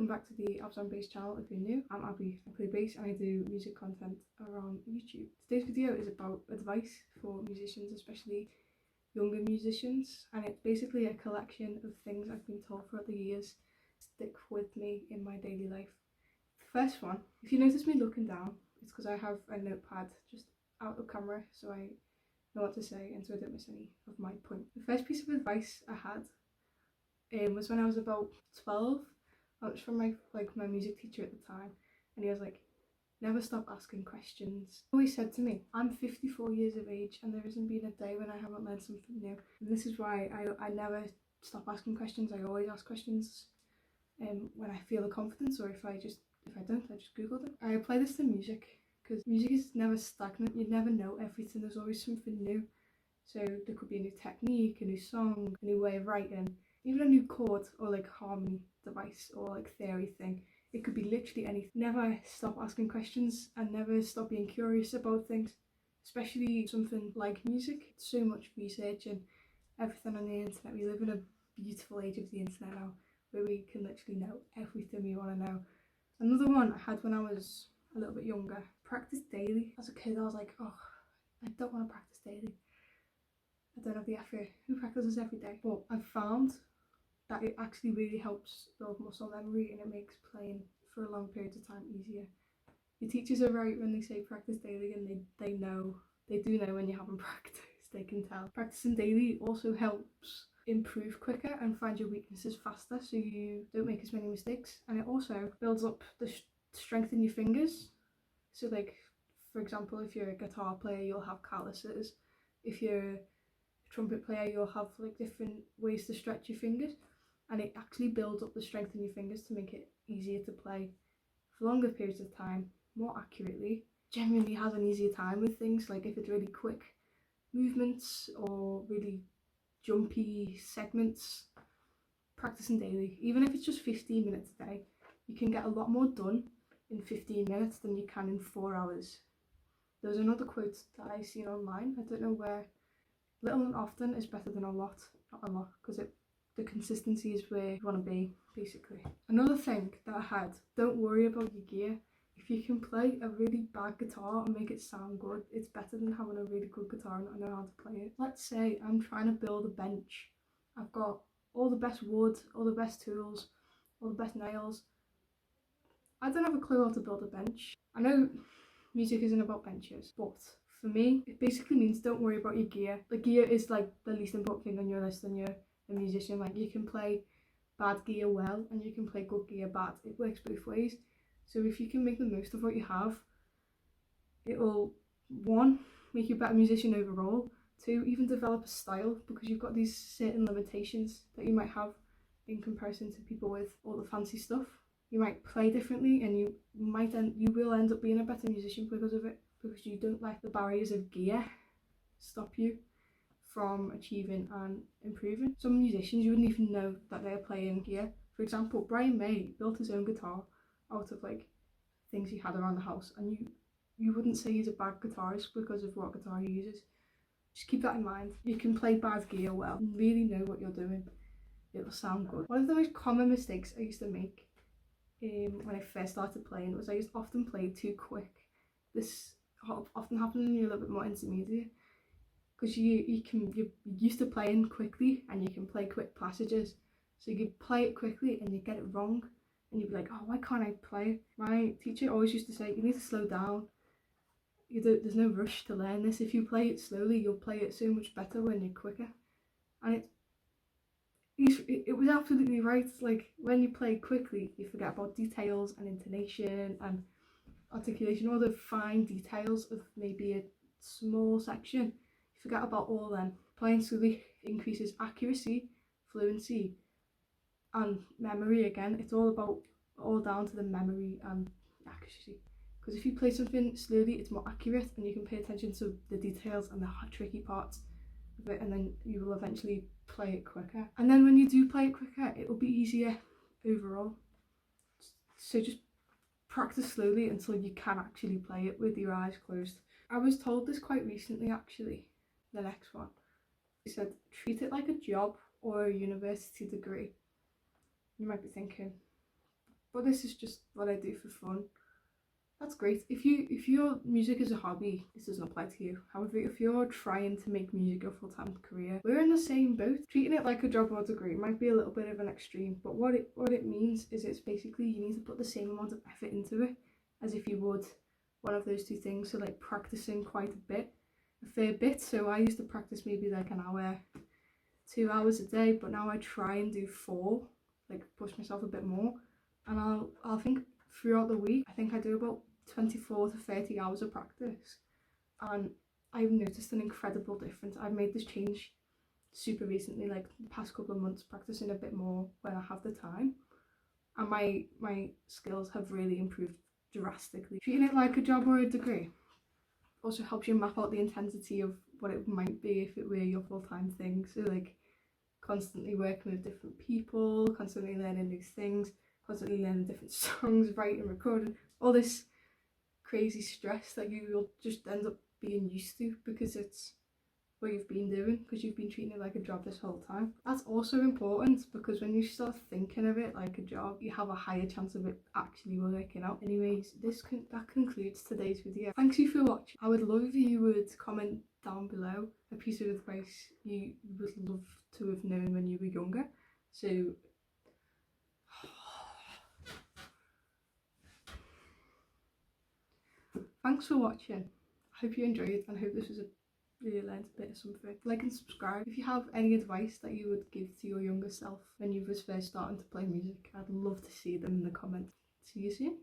back to the Abs on Bass channel. If you're new, I'm Abby. I play bass and I do music content around YouTube. Today's video is about advice for musicians, especially younger musicians, and it's basically a collection of things I've been told throughout the years stick with me in my daily life. The first one, if you notice me looking down, it's because I have a notepad just out of camera so I know what to say and so I don't miss any of my point. The first piece of advice I had was when I was about 12. It was from my music teacher at the time, and he was like, never stop asking questions. He always said to me, I'm 54 years of age and there hasn't been a day when I haven't learned something new. And this is why I never stop asking questions. I always ask questions when I feel the confidence, or if I don't, I just Google them. I apply this to music because music is never stagnant. You never know everything. There's always something new. So there could be a new technique, a new song, a new way of writing, even a new chord or like harmony device or like theory thing. It could be literally anything. Never stop asking questions and never stop being curious about things, especially something like music. So much research and everything on the internet. We live in a beautiful age of the internet now where we can literally know everything we want to know. Another one I had when I was a little bit younger, practice daily. As a kid I was like, oh, I don't want to practice daily. I don't have the effort. Who practices every day? But I've found that it actually really helps build muscle memory and it makes playing for a long period of time easier. Your teachers are right when they say practice daily, and they do know when you haven't practiced, they can tell. Practicing daily also helps improve quicker and find your weaknesses faster so you don't make as many mistakes, and it also builds up the strength in your fingers. So like, for example, if you're a guitar player, you'll have calluses. If you're a trumpet player, you'll have like different ways to stretch your fingers, and it actually builds up the strength in your fingers to make it easier to play for longer periods of time, more accurately. Generally has an easier time with things, like if it's really quick movements or really jumpy segments. Practicing daily, even if it's just 15 minutes a day, you can get a lot more done in 15 minutes than you can in 4 hours. There's another quote that I seen online, I don't know where. Little and often is better than a lot, not a lot, because the consistency is where you want to be, basically. Another thing that I had, don't worry about your gear. If you can play a really bad guitar and make it sound good, it's better than having a really good guitar and not know how to play it. Let's say I'm trying to build a bench. I've got all the best wood, all the best tools, all the best nails. I don't have a clue how to build a bench. I know music isn't about benches, but for me, it basically means don't worry about your gear. The gear is like the least important thing on your list when you're a musician. Like, you can play bad gear well and you can play good gear bad. It works both ways. So if you can make the most of what you have, it will, one, make you a better musician overall, two, even develop a style, because you've got these certain limitations that you might have in comparison to people with all the fancy stuff. You might play differently and you will end up being a better musician because of it, because you don't let the barriers of gear stop you from achieving and improving. Some musicians, you wouldn't even know that they're playing gear. For example, Brian May built his own guitar out of like things he had around the house, and you wouldn't say he's a bad guitarist because of what guitar he uses. Just keep that in mind. You can play bad gear well and really know what you're doing. It will sound good. One of the most common mistakes I used to make when I first started playing was I used to often play too quick. This often happens when you're a little bit more intermediate, because you're used to playing quickly and you can play quick passages, so you could play it quickly and you get it wrong and you'd be like, oh, why can't I play? My teacher always used to say, you need to slow down. There's no rush to learn this. If you play it slowly, you'll play it so much better when you're quicker. And it was absolutely right. Like, when you play quickly, you forget about details and intonation and articulation, all the fine details of maybe a small section. You forget about all them. Playing slowly increases accuracy, fluency, and memory. Again, it's all down to the memory and accuracy, because if you play something slowly, it's more accurate and you can pay attention to the details and the tricky parts of it, and then you will eventually play it quicker. And then when you do play it quicker, it will be easier overall. So just practice slowly until you can actually play it with your eyes closed. I was told this quite recently, actually, the next one. He said, treat it like a job or a university degree. You might be thinking, but this is just what I do for fun. That's great. If your music is a hobby, this doesn't apply to you. However, if you're trying to make music a full-time career, we're in the same boat. Treating it like a job or degree might be a little bit of an extreme, but what it means is it's basically you need to put the same amount of effort into it as if you would one of those two things. So like practicing quite a fair bit. So I used to practice maybe like an hour, 2 hours a day, but now I try and do 4, like push myself a bit more. And I'll think throughout the week, I think I do about 24 to 30 hours of practice, and I've noticed an incredible difference. I've made this change super recently, like the past couple of months, practicing a bit more when I have the time, and my skills have really improved drastically. Treating it like a job or a degree also helps you map out the intensity of what it might be if it were your full-time thing. So like constantly working with different people, constantly learning new things, constantly learning different songs, writing, recording, all this crazy stress that you will just end up being used to because it's what you've been doing, because you've been treating it like a job this whole time. That's also important because when you start thinking of it like a job, you have a higher chance of it actually working out. Anyways, that concludes today's video. Thanks you for watching. I would love if you would comment down below a piece of advice you would love to have known when you were younger. So thanks for watching. I hope you enjoyed and I hope this was really learned a bit of something. Like and subscribe. If you have any advice that you would give to your younger self when you was first starting to play music, I'd love to see them in the comments. See you soon.